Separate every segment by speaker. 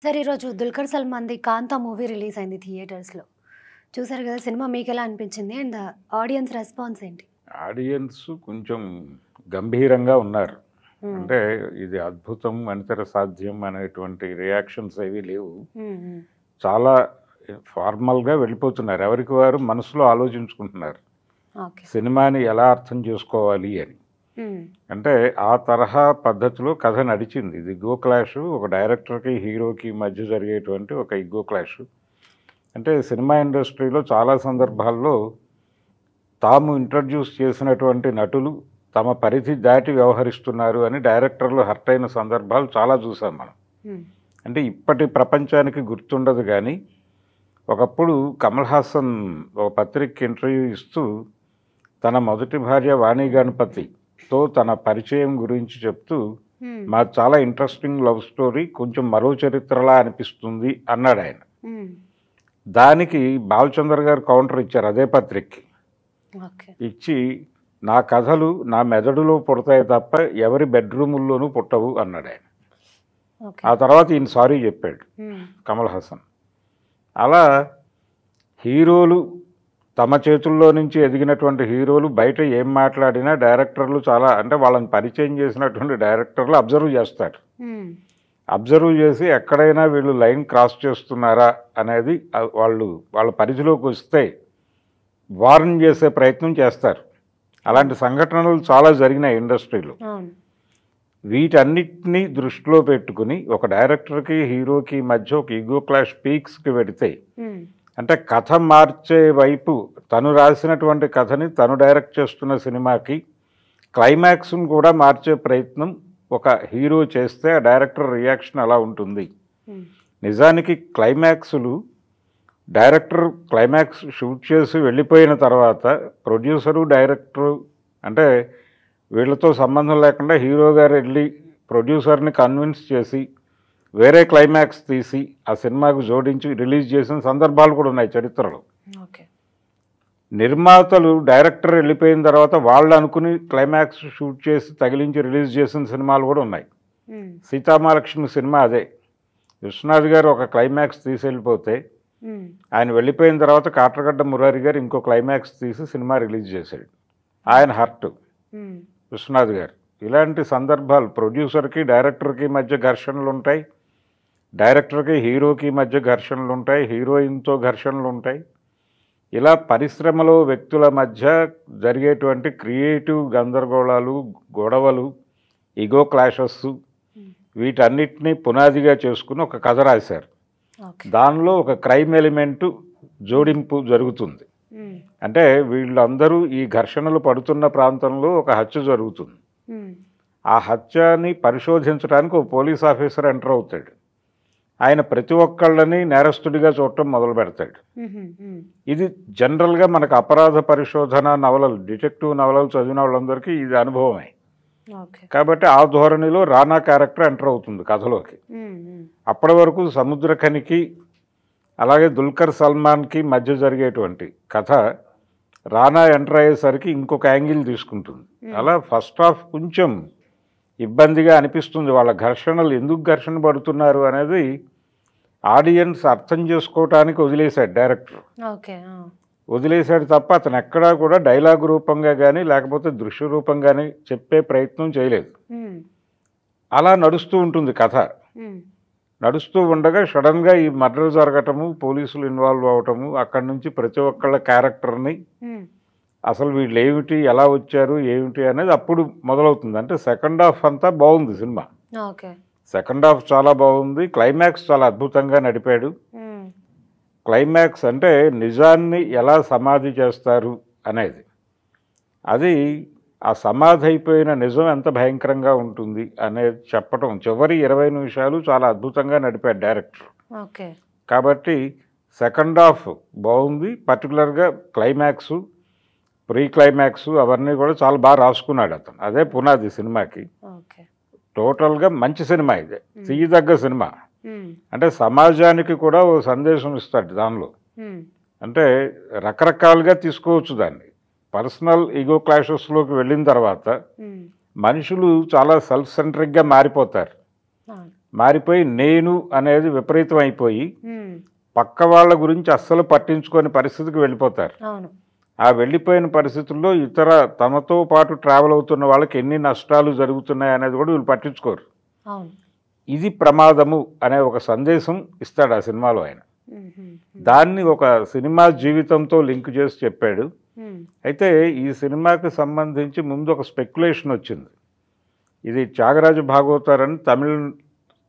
Speaker 1: Sir ఈరోజు 'దుల్కర్ సల్మాన్‌ది 'కాంతా' movie release అయింది థియేటర్స్‌లో. చూసారు కదా! సినిమా మీకెలా అనిపించింది? అండ్ ఆడియన్స్ రెస్పాన్స్ ఏంటి?
Speaker 2: ఆడియన్స్ కొంచెం గంభీరంగా ఉన్నారు.
Speaker 1: హ్మ్.
Speaker 2: అంటే ఇది అద్భుతం, అనితర సాధ్యం అనేటువంటి రియాక్షన్స్ ఏవి లేవు.
Speaker 1: హ్మ్. హ్మ్.
Speaker 2: చాలా ఫార్మల్‌గా వెళ్ళిపోతున్నారు. ఎవరికి వారు మనసులో ఆలోచించుకుంటున్నారు.
Speaker 1: ఓకే.
Speaker 2: సినిమాని ఎలా అర్థం చేసుకోవాలి అని.
Speaker 1: హ్మ్.
Speaker 2: అంటే ఆ తరహా పద్ధతిలో కథ నడిచింది. ఇది ఇగో క్లాషు, ఒక డైరెక్టర్‌కి, హీరోకి మధ్య జరిగేటువంటి ఒక ఇగో క్లాషు. అంటే సినిమా ఇండస్ట్రీలో చాలా సందర్భాల్లో తాము ఇంట్రడ్యూస్ చేసినటువంటి నటులు తమ పరిధి దాటి వ్యవహరిస్తున్నారు అని డైరెక్టర్లు హర్ట్ అయిన సందర్భాలు చాలా చూసాం మనం.
Speaker 1: హ్మ్.
Speaker 2: అంటే ఇప్పటి ప్రపంచానికి గుర్తుండదు కానీ ఒకప్పుడు కమల్ హాసన్ ఒక పత్రికకి ఇంటర్వ్యూ ఇస్తూ తన మొదటి భార్య వాణి గణపతితో తన పరిచయం గురించి చెప్తూ
Speaker 1: హ్మ్.
Speaker 2: మాది చాలా ఇంట్రెస్టింగ్ లవ్ స్టోరీ, కొంచెం మరో చరిత్రలా అనిపిస్తుంది అన్నాడు ఆయన.
Speaker 1: హ్మ్.
Speaker 2: దానికి బాలచంద్ర గారు కౌంటర్ ఇచ్చారు అదే పత్రికకి.
Speaker 1: ఓకే.
Speaker 2: ఇచ్చి నా కథలు నా మెదడులో పుడతాయి తప్ప ఎవరి బెడ్రూముల్లోనూ పుట్టవు అన్నాడు ఆయన.
Speaker 1: ఓకే.
Speaker 2: ఆ తర్వాత ఈయన సారీ చెప్పాడు
Speaker 1: హ్మ్.
Speaker 2: కమల్ హాసన్. అలా హీరోలు తమ చేతుల్లో నుంచి ఎదిగినటువంటి హీరోలు బయట ఏం మాట్లాడినా డైరెక్టర్లు చాలా, అంటే వాళ్ళని పరిచయం చేసినటువంటి డైరెక్టర్లు అబ్జర్వ్ చేస్తారు.
Speaker 1: హ్మ్.
Speaker 2: అబ్జర్వ్ చేసి ఎక్కడైనా వీళ్ళు లైన్ క్రాస్ చేస్తున్నారా అనేది వాళ్ళ పరిధిలోకి వస్తే వార్న్ చేసే ప్రయత్నం చేస్తారు. అలాంటి సంఘటనలు చాలా జరిగినాయి ఇండస్ట్రీలో.
Speaker 1: అవును.
Speaker 2: వీటన్నిటినీ దృష్టిలో పెట్టుకుని ఒక డైరెక్టర్కి హీరోకి మధ్య ఒక ఈగో క్లాష్ పీక్స్కి పెడితే,
Speaker 1: హ్మ్.
Speaker 2: అంటే కథ మార్చే వైపు తను రాసినటువంటి కథని తను డైరెక్ట్ చేస్తున్న సినిమాకి క్లైమాక్స్ను కూడా మార్చే ప్రయత్నం ఒక హీరో చేస్తే ఆ డైరెక్టర్ రియాక్షన్ అలా ఉంటుంది.
Speaker 1: హ్మ్.
Speaker 2: నిజానికి క్లైమాక్స్లు డైరెక్టర్ క్లైమాక్స్ షూట్ చేసి వెళ్ళిపోయిన తర్వాత ప్రొడ్యూసరు డైరెక్టరు, అంటే వీళ్ళతో సంబంధం లేకుండా హీరో గారు వెళ్ళి ప్రొడ్యూసర్ని కన్విన్స్ చేసి వేరే క్లైమాక్స్ తీసి ఆ సినిమాకు జోడించి రిలీజ్ చేసిన సందర్భాలు కూడా ఉన్నాయి చరిత్రలో.
Speaker 1: ఓకే.
Speaker 2: నిర్మాతలు డైరెక్టర్ వెళ్ళిపోయిన తర్వాత వాళ్ళు అనుకుని క్లైమాక్స్ షూట్ చేసి తగిలించి రిలీజ్ చేసిన సినిమాలు కూడా ఉన్నాయి.
Speaker 1: హ్మ్.
Speaker 2: సీతామహాలక్ష్మి సినిమా అదే. విశ్వనాథ్ గారు ఒక క్లైమాక్స్ తీసి వెళ్ళిపోతే
Speaker 1: హ్మ్.
Speaker 2: ఆయన వెళ్ళిపోయిన తర్వాత కాట్రగడ్డ మురారి గారు ఇంకో క్లైమాక్స్ తీసి సినిమా రిలీజ్ చేశాడు. ఆయన హర్ట్
Speaker 1: హ్మ్.
Speaker 2: విశ్వనాథ్ గారు. ఇలాంటి సందర్భాలు ప్రొడ్యూసర్కి డైరెక్టర్కి మధ్య ఘర్షణలు ఉంటాయి, డైరెక్టర్కి హీరోకి మధ్య ఘర్షణలు ఉంటాయి, హీరోయిన్తో ఘర్షణలు ఉంటాయి. ఇలా పరిశ్రమలో వ్యక్తుల మధ్య జరిగేటువంటి క్రియేటివ్ గందరగోళాలు, గొడవలు, ఈగో క్లాషెస్, వీటన్నిటినీ పునాదిగా చేసుకుని ఒక కథ రాశారు.
Speaker 1: ఓకే.
Speaker 2: దానిలో ఒక క్రైమ్ ఎలిమెంటు జోడింపు జరుగుతుంది.
Speaker 1: హ్మ్.
Speaker 2: అంటే వీళ్ళందరూ ఈ ఘర్షణలు పడుతున్న ప్రాంతంలో ఒక హత్య జరుగుతుంది.
Speaker 1: హ్మ్.
Speaker 2: ఆ హత్యని పరిశోధించడానికి ఒక పోలీస్ ఆఫీసర్ ఎంటర్ అవుతాడు. ఆయన ప్రతి ఒక్కళ్ళని నేరస్తుడిగా చూడటం మొదలు పెడతాడు.
Speaker 1: హుహు. హ్మ్.
Speaker 2: ఇది జనరల్గా మనకు అపరాధ పరిశోధన నవలలు, డిటెక్టివ్ నవలలు చదివిన వాళ్ళందరికీ ఇది అనుభవమే.
Speaker 1: ఓకే.
Speaker 2: కాబట్టి ఆ ధోరణిలో రానా క్యారెక్టర్ ఎంటర్ అవుతుంది కథలోకి.
Speaker 1: హ్మ్. హ్మ్.
Speaker 2: అప్పటి వరకు సముద్రఖనికి అలాగే దుల్కర్ సల్మాన్కి మధ్య జరిగేటువంటి కథ రానా ఎంటర్ అయ్యేసరికి ఇంకొక యాంగిల్ తీసుకుంటుంది. అలా ఫస్ట్ హాఫ్ కొంచెం ఇబ్బందిగా అనిపిస్తుంది. వాళ్ళ ఘర్షణలు ఎందుకు ఘర్షణ పడుతున్నారు అనేది ఆడియన్స్ అర్థం చేసుకోవటానికి వదిలేశాడు డైరెక్టర్.
Speaker 1: ఓకే. ఆ!
Speaker 2: వదిలేశాడు తప్ప అతను ఎక్కడా కూడా డైలాగ్ రూపంగా కానీ లేకపోతే దృశ్య రూపంగానే చెప్పే ప్రయత్నం చేయలేదు.
Speaker 1: హ్మ్.
Speaker 2: అలా నడుస్తూ ఉంటుంది కథ.
Speaker 1: హ్మ్.
Speaker 2: నడుస్తూ ఉండగా సడన్గా ఈ మర్డర్ జరగటము, పోలీసులు ఇన్వాల్వ్ అవటము, అక్కడి నుంచి ప్రతి ఒక్కళ్ళ క్యారెక్టర్ని
Speaker 1: హ్మ్.
Speaker 2: అసలు వీళ్ళు ఏమిటి, ఎలా వచ్చారు, ఏమిటి అనేది అప్పుడు మొదలవుతుంది. అంటే సెకండ్ హాఫ్ అంతా బాగుంది సినిమా.
Speaker 1: ఓకే.
Speaker 2: సెకండ్ హాఫ్ చాలా బాగుంది. క్లైమాక్స్ చాలా అద్భుతంగా నడిపాడు.
Speaker 1: హ్మ్.
Speaker 2: క్లైమాక్స్ అంటే నిజాన్ని ఎలా సమాధి చేస్తారు అనేది, అది ఆ సమాధి అయిపోయిన నిజం ఎంత భయంకరంగా ఉంటుంది అనేది చెప్పటం చివరి 20 నిమిషాలు చాలా అద్భుతంగా నడిపాడు డైరెక్టర్.
Speaker 1: ఓకే.
Speaker 2: కాబట్టి సెకండ్ హాఫ్ బాగుంది. పర్టికులర్గా క్లైమాక్సు, ప్రీ క్లైమాక్స్ అవన్నీ కూడా చాలా బాగా రాసుకున్నాడు అతను. అదే పునాది సినిమాకి.
Speaker 1: ఓకే.
Speaker 2: టోటల్గా మంచి సినిమా ఇది, తీయదగ్గ సినిమా.
Speaker 1: హ్మ్.
Speaker 2: అంటే సమాజానికి కూడా ఓ సందేశం ఇస్తాడు దానిలో.
Speaker 1: హ్మ్.
Speaker 2: అంటే రకరకాలుగా తీసుకోవచ్చు దాన్ని. పర్సనల్ ఈగో క్లాషెస్లోకి వెళ్ళిన తర్వాత
Speaker 1: హ్మ్.
Speaker 2: మనుషులు చాలా సెల్ఫ్ సెంట్రిక్గా మారిపోతారు.
Speaker 1: అవును.
Speaker 2: మారిపోయి నేను అనేది విపరీతం అయిపోయి
Speaker 1: ఉమ్,
Speaker 2: పక్క వాళ్ళ గురించి అస్సలు పట్టించుకోని పరిస్థితికి వెళ్ళిపోతారు.
Speaker 1: అవును.
Speaker 2: ఆ వెళ్ళిపోయిన పరిస్థితుల్లో ఇతర తమతో పాటు ట్రావెల్ అవుతున్న వాళ్ళకి ఎన్ని నష్టాలు జరుగుతున్నాయి అనేది కూడా వీళ్ళు పట్టించుకోరు.
Speaker 1: అవును.
Speaker 2: ఇది ప్రమాదము అనే ఒక సందేశం ఇస్తాడు ఆ సినిమాలో ఆయన.
Speaker 1: ఉమ్, ఉమ్,
Speaker 2: దాన్ని ఒక సినిమా జీవితంతో లింక్ చేసి చెప్పాడు.
Speaker 1: ఉమ్,
Speaker 2: అయితే ఈ సినిమాకి సంబంధించి ముందు ఒక స్పెక్యులేషన్ వచ్చింది. ఇది త్యాగరాజ భాగవతార్ అని తమిళ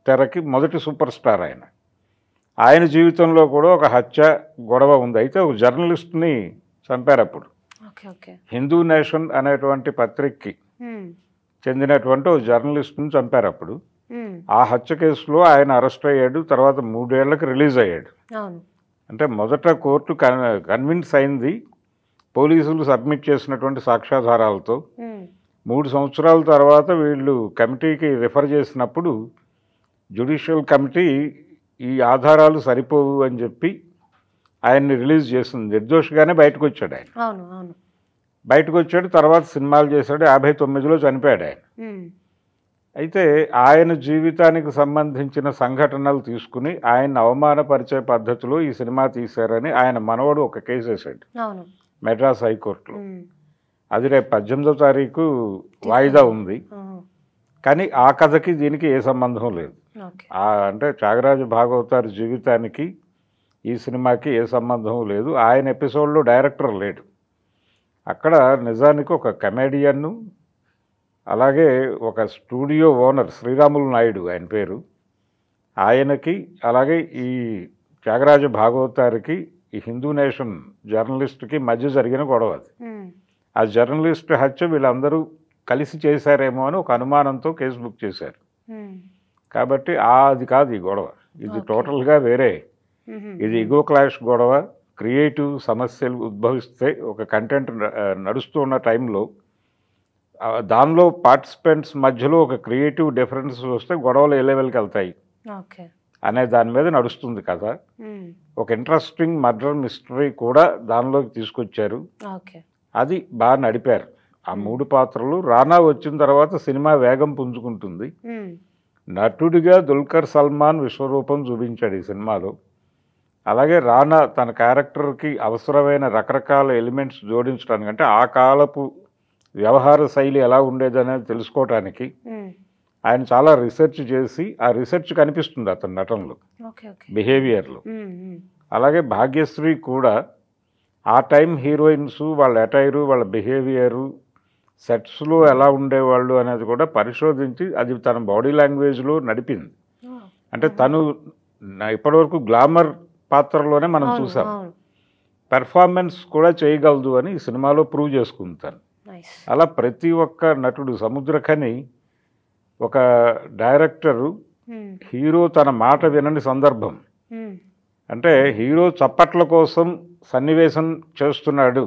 Speaker 2: తెరకి మొదటి సూపర్ స్టార్ ఆయన. ఆయన జీవితంలో కూడా ఒక హత్య గొడవ ఉంది. అయితే ఒక జర్నలిస్ట్ని చంపారు అప్పుడు.
Speaker 1: ఓకే. ఓకే.
Speaker 2: హిందూ నేషన్ అనేటువంటి పత్రికకి
Speaker 1: ఉమ్,
Speaker 2: చెందినటువంటి ఒక జర్నలిస్ట్ని చంపారు అప్పుడు.
Speaker 1: ఉమ్,
Speaker 2: ఆ హత్య కేసులో ఆయన అరెస్ట్ అయ్యాడు. తర్వాత 3 ఏళ్లకు రిలీజ్ అయ్యాడు.
Speaker 1: అవును.
Speaker 2: అంటే మొదట కోర్టు కన్విన్స్ అయింది పోలీసులు సబ్మిట్ చేసినటువంటి సాక్ష్యాధారాలతో.
Speaker 1: ఉమ్,
Speaker 2: 3 సంవత్సరాల తర్వాత వీళ్ళు కమిటీకి రిఫర్ చేసినప్పుడు జ్యుడిషియల్ కమిటీ ఈ ఆధారాలు సరిపోవు అని చెప్పి ఆయన్ని రిలీజ్ చేసింది. నిర్దోషిగానే బయటకు వచ్చాడు ఆయన.
Speaker 1: అవును. అవును.
Speaker 2: బయటకు వచ్చాడు, తర్వాత సినిమాలు చేశాడు. 59లో చనిపోయాడు ఆయన.
Speaker 1: ఉమ్,
Speaker 2: అయితే ఆయన జీవితానికి సంబంధించిన సంఘటనలు తీసుకుని ఆయన అవమానపరిచే పద్ధతిలో ఈ సినిమా తీశారని ఆయన మనవడు ఒక కేసు వేశాడు
Speaker 1: అవును.
Speaker 2: మెడ్రాస్ హైకోర్టులో.
Speaker 1: ఉమ్,
Speaker 2: అది రేపు 18వ తారీఖు వాయిదా ఉంది.
Speaker 1: ఉమ్,
Speaker 2: కానీ ఆ కథకి దీనికి ఏ సంబంధం లేదు.
Speaker 1: ఓకే.
Speaker 2: అంటే త్యాగరాజ భాగవతార్ జీవితానికి ఈ సినిమాకి ఏ సంబంధం లేదు. ఆయన ఎపిసోడ్లో డైరెక్టర్ లేడు. అక్కడ నిజానికి ఒక కమెడియన్ను, అలాగే ఒక స్టూడియో ఓనర్ శ్రీరాములు నాయుడు ఆయన పేరు, ఆయనకి అలాగే ఈ త్యాగరాజ భాగవతారికి ఈ హిందూ నేషన్ జర్నలిస్ట్కి మధ్య జరిగిన గొడవ అది.
Speaker 1: ఉమ్,
Speaker 2: ఆ జర్నలిస్ట్ హత్య వీళ్ళందరూ కలిసి చేశారేమో అని ఒక అనుమానంతో కేసు బుక్ చేశారు.
Speaker 1: ఉమ్,
Speaker 2: కాబట్టి అది కాదు ఈ గొడవ. ఇది టోటల్గా వేరే.
Speaker 1: ఉమ్,
Speaker 2: ఇది ఇగో క్లాష్ గొడవ. క్రియేటివ్ సమస్యలు ఉద్భవిస్తే ఒక కంటెంట్ నడుస్తూ ఉన్న టైంలో దానిలో పార్టిసిపెంట్స్ మధ్యలో ఒక క్రియేటివ్ డిఫరెన్స్ వస్తే గొడవలు ఏ లెవెల్కి వెళ్తాయి
Speaker 1: ఓకే.
Speaker 2: అనే దాని మీద నడుస్తుంది కదా.
Speaker 1: ఉమ్,
Speaker 2: ఒక ఇంట్రెస్టింగ్ మర్డర్ మిస్టరీ కూడా దానిలోకి తీసుకొచ్చారు.
Speaker 1: ఓకే.
Speaker 2: అది బాగా నడిపారు ఆ 3 పాత్రలు. రానా వచ్చిన తర్వాత సినిమా వేగం పుంజుకుంటుంది.
Speaker 1: ఉమ్,
Speaker 2: నటుడిగా దుల్కర్ సల్మాన్ విశ్వరూపం చూపించాడు ఈ సినిమాలో. అలాగే రానా తన క్యారెక్టర్కి అవసరమైన రకరకాల ఎలిమెంట్స్ జోడించడానికి, అంటే ఆ కాలపు వ్యవహార శైలి ఎలా ఉండేదనేది తెలుసుకోవటానికి
Speaker 1: ఉమ్,
Speaker 2: ఆయన చాలా రీసెర్చ్ చేసి ఆ రీసెర్చ్ కనిపిస్తుంది అతని నటనలో,
Speaker 1: ఓకే. ఓకే.
Speaker 2: బిహేవియర్లో.
Speaker 1: ఉమ్, ఉమ్,
Speaker 2: అలాగే భాగ్యశ్రీ కూడా ఆ టైం హీరోయిన్స్ వాళ్ళ అటైరు, వాళ్ళ బిహేవియరు, సెట్స్లో ఎలా ఉండేవాళ్ళు అనేది కూడా పరిశోధించి అది తన బాడీ లాంగ్వేజ్లో నడిపింది.
Speaker 1: ఓ,
Speaker 2: అంటే తను ఇప్పటివరకు గ్లామర్ పాత్రలోనే మనం
Speaker 1: అవును.
Speaker 2: చూసాం.
Speaker 1: అవును.
Speaker 2: పెర్ఫార్మెన్స్ కూడా చేయగలదు అని ఈ సినిమాలో ప్రూవ్ చేసుకుంటాను.
Speaker 1: నైస్.
Speaker 2: అలా ప్రతి ఒక్క నటుడు, సముద్రఖని ఒక డైరెక్టరు
Speaker 1: ఉమ్,
Speaker 2: హీరో తన మాట వినని సందర్భం,
Speaker 1: ఉమ్,
Speaker 2: అంటే హీరో చప్పట్ల కోసం సన్నివేశం చేస్తున్నాడు,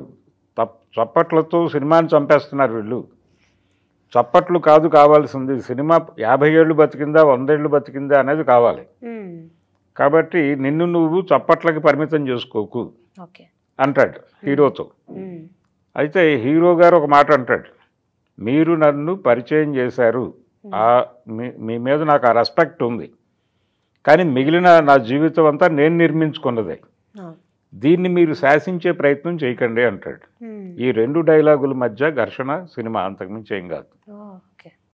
Speaker 2: చప్పట్లతో సినిమాని చంపేస్తున్నారు వీళ్ళు. చప్పట్లు కాదు కావాల్సింది, సినిమా 50 ఏళ్ళు బతికిందా 100 ఏళ్ళు బతికిందా అనేది కావాలి.
Speaker 1: ఉమ్,
Speaker 2: కాబట్టి నిన్ను నువ్వు చప్పట్లకి పరిమితం చేసుకోకు
Speaker 1: ఓకే.
Speaker 2: అంటాడు హీరోతో.
Speaker 1: ఉమ్,
Speaker 2: అయితే హీరో గారు ఒక మాట అంటాడు, మీరు నన్ను పరిచయం చేశారు, మీ మీద నాకు ఆ రెస్పెక్ట్ ఉంది, కానీ మిగిలిన నా జీవితం అంతా నేను నిర్మించుకున్నదే,
Speaker 1: అవును.
Speaker 2: దీన్ని మీరు శాసించే ప్రయత్నం చేయకండి అంటాడు.
Speaker 1: ఉమ్,
Speaker 2: ఈ 2 డైలాగుల మధ్య ఘర్షణ సినిమా, అంతకుమించి ఏం కాదు.
Speaker 1: ఓ, ఓకే.